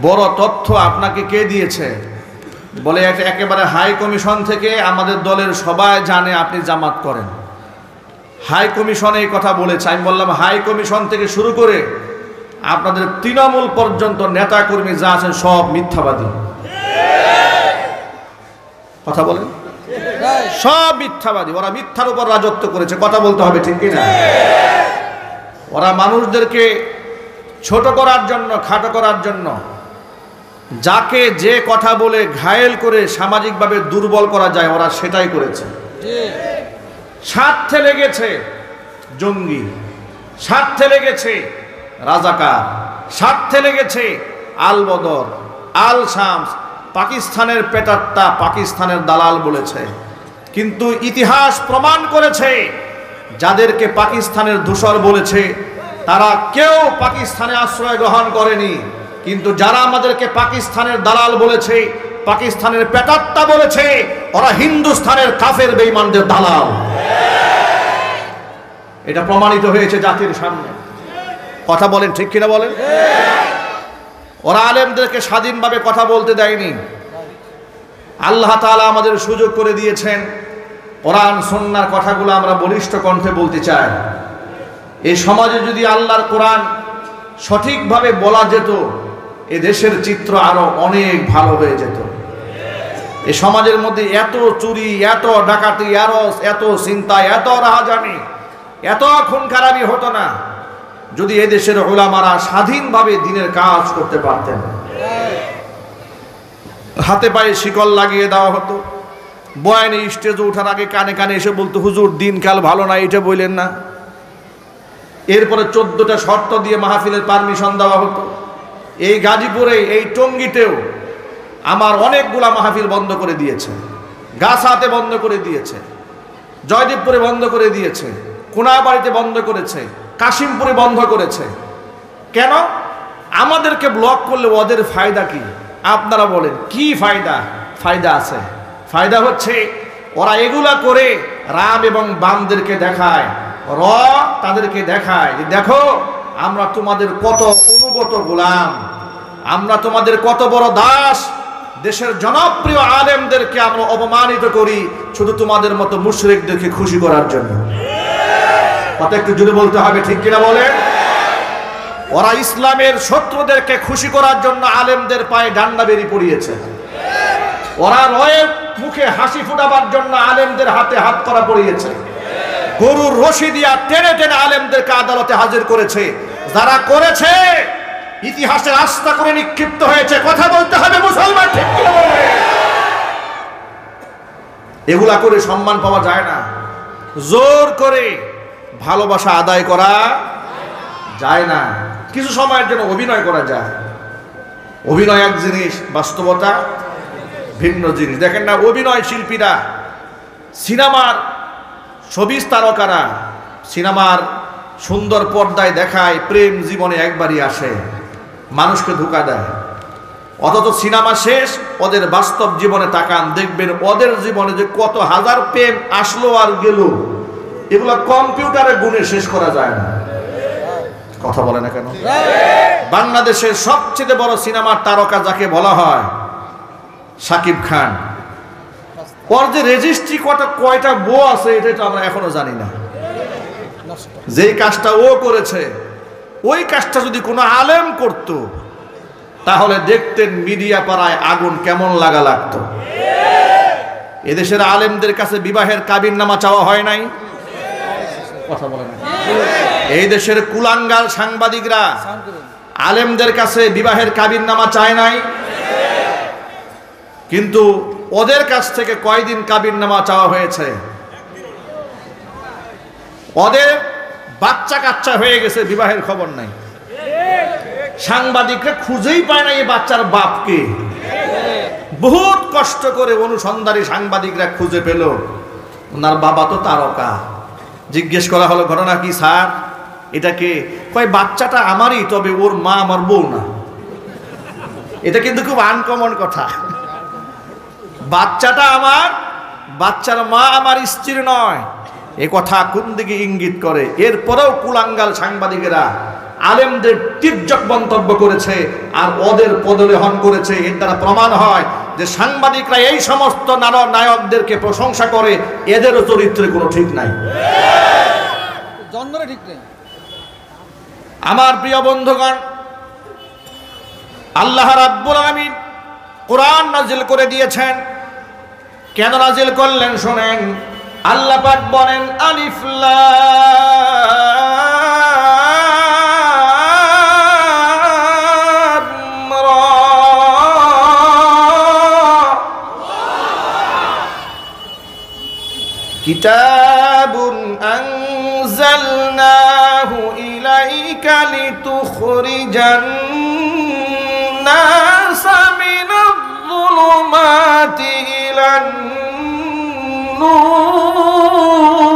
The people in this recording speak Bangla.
বড় তথ্য আপনাকে কে দিয়েছে? বলে একেবারে হাই কমিশন থেকে আমাদের দলের সবাই জানে আপনি জামাত করেন। হাই কমিশন এই কথা বলেছে। আমি বললাম হাই কমিশন থেকে শুরু করে আপনাদের তৃণমূল পর্যন্ত নেতা কর্মী যা আছেন সব মিথ্যাবাদী। কথা বলেন, সব মিথ্যাবাদী। ওরা মিথ্যার উপর রাজত্ব করেছে, কথা বলতে হবে ঠিক কিনা? ওরা মানুষদেরকে ছোট করার জন্য, খাটো করার জন্য, যাকে যে কথা বলে ঘায়েল করে সামাজিকভাবে দুর্বল করা যায় ওরা সেটাই করেছে। স্বার্থে লেগেছে জঙ্গি, স্বার্থে লেগেছে রাজাকার, স্বার্থে লেগেছে আল বদর, আল শামস, পাকিস্তানের পেটাত্তা, পাকিস্তানের দালাল বলেছে। কিন্তু ইতিহাস প্রমাণ করেছে যাদেরকে পাকিস্তানের দূষর বলেছে তারা কেউ পাকিস্তানে আশ্রয় গ্রহণ করেনি। কিন্তু যারা আমাদেরকে পাকিস্তানের দালাল বলেছে, পাকিস্তানের পেটাত্তা বলেছে, ওরা হিন্দুস্তানের কাফের বেঈমানদের দালাল। এটা প্রমাণিত হয়েছে জাতির সামনে। কথা বলেন ঠিক কিনা বলেন? ওরা আলেমদেরকে স্বাধীনভাবে কথা বলতে দেয়নি। আল্লাহ তাআলা আমাদের সুযোগ করে দিয়েছেন, কোরআন সুন্নাহর কথাগুলো আমরা বলিষ্ঠ কণ্ঠে বলতে চাই। এই সমাজে যদি আল্লাহর কোরআন সঠিকভাবে বলা যেত, এ দেশের চিত্র আরো অনেক ভালো হয়ে যেত। এই সমাজের মধ্যে এত চুরি, এত ডাকাতি, এত চিন্তা, এত রাহাজানি, এত খুন খারাপি হতো না যদি এ দেশের উলামারা স্বাধীনভাবে দ্বীনের কাজ করতে পারতেন। হাতে পায়ে শিকল লাগিয়ে দেওয়া হতো, বয়ানে স্টেজে ওঠার আগে কানে কানে এসে বলতো হুজুর দিনকাল ভালো না, এটা বললেন না। এরপরে 14টা শর্ত দিয়ে মাহফিলের পারমিশন দেওয়া হতো। এই গাজীপুরে, এই টঙ্গীতেও আমার অনেকগুলা মাহফিল বন্ধ করে দিয়েছে। গাছাতে বন্ধ করে দিয়েছে, জয়দেবপুরে বন্ধ করে দিয়েছে, কোনাবাড়িতে বন্ধ করেছে, কাশিমপুরে বন্ধ করেছে। কেন? আমাদেরকে ব্লক করলে ওদের ফায়দা কি? আপনারা বলেন কি ফায়দা? ফায়দা আছে। ফায়দা হচ্ছে ওরা এগুলা করে রাম এবং বামদেরকে দেখায়, তাদেরকে দেখায় যে দেখো আমরা তোমাদের কত অনুগত গোলাম, আমরা তোমাদের কত বড় দাস। দেশের জনপ্রিয় আলেমদেরকে আমরা অপমানিত করি শুধু তোমাদের মতো মুশরিকদেরকে খুশি করার জন্য। কথা একটু জোরে বলতে হবে ঠিক কিনা বলেন? ওরা ইসলামের শত্রুদেরকে খুশি করার জন্য আলেমদের পায়ে ডান্ডা বেরি পড়িয়েছে। ওরা রয়ের মুখে হাসি ফুটাবার জন্য আলেমদের হাতে হাত করা পড়িয়েছে। গরুর রশি দিয়া টেনে টেনে আলেমদেরকে আদালতে হাজির করেছে। যারা করেছে ইতিহাসের আস্থা করে নিক্ষিপ্ত হয়েছে। কথা বলতে হবে মুসলমান ঠিক কিনা বলেন? এগুলা করে সম্মান পাওয়া যায় না, জোর করে ভালোবাসা আদায় করা যায় না। কিছু সময়ের জন্য অভিনয় করা যায়। অভিনয় এক জিনিস, বাস্তবতা ভিন্ন জিনিস। দেখেন না অভিনয় শিল্পীরা, সিনেমার ছবির তারকারা সিনেমার সুন্দর পর্দায় দেখায় প্রেম জীবনে একবারই আসে, মানুষকে ধোঁকা দেয়। অথচ সিনেমা শেষ, ওদের বাস্তব জীবনে তাকান, দেখবেন ওদের জীবনে যে কত হাজার প্রেম আসলো আর গেল, এগুলো কম্পিউটারে গুণে শেষ করা যায় না। কথা বলে না কেন? বাংলাদেশের সবচেয়ে বড় সিনেমার তারকা যাকে বলা হয় শাকিব খান, ওর যে রেজিস্ট্রি কয়টা বউ আছে এটা তো আমরা এখনো জানি না। যেই কাজটা ও করেছে ওই কাজটা যদি কোনো আলেম করত তাহলে দেখতেন মিডিয়া পাড়ায় আগুন কেমন লাগা লাগতো। এদেশের আলেমদের কাছে বিবাহের কাবিননামা চাওয়া হয় নাই? কথা বলে না? এই দেশের কুলাঙ্গাল সাংবাদিকরা আলেমদের কাছে বিবাহের কাবিননামা চায় নাই? কিন্তু ওদের কাছ থেকে কয়দিন কাবিননামা চাওয়া হয়েছে? ওদের বাচ্চা কাচ্চা হয়ে গেছে, বিবাহের খবর নাই। সাংবাদিকরা খুঁজেই পায় না এই বাচ্চার বাপকে। বহুত কষ্ট করে অনুসন্ধানী সাংবাদিকরা খুঁজে পেল ওনার বাবা তো তারকা। জিজ্ঞেস করা হলো ঘটনা কি স্যার, এটাকে? কয় বাচ্চাটা আমারই, তবে ওর মা আমার বউ না। এটা কিন্তু খুব আনকমন কথা। বাচ্চাটা আমার, বাচ্চার মা আমার স্ত্রী নয়, এ কথা কোন দিকে ইঙ্গিত করে? এরপরেও কুলাঙ্গাল সাংবাদিকেরা আলেমদের তির্যক মন্তব্য করেছে আর ওদের পদলেহন করেছে। এর দ্বারা প্রমাণ হয় যে সাংবাদিকরা এই সমস্ত নায়কদেরকে প্রশংসা করে, এদেরও চরিত্রে কোনো ঠিক নাই, জন্মরে ঠিক নেই। আমার প্রিয় বন্ধুগণ, আল্লাহ রাব্বুল আলামিন কোরআন নাজিল করে দিয়েছেন। কেন নাজিল করলেন শুনেন। আল্লাহ পাক বলেন আলিফ লাম রা, কিতাবুন আনজালনাহু ইলাইকা লিতুখরিজান নাসা মিনাল যুলুমাতি ইলান নূর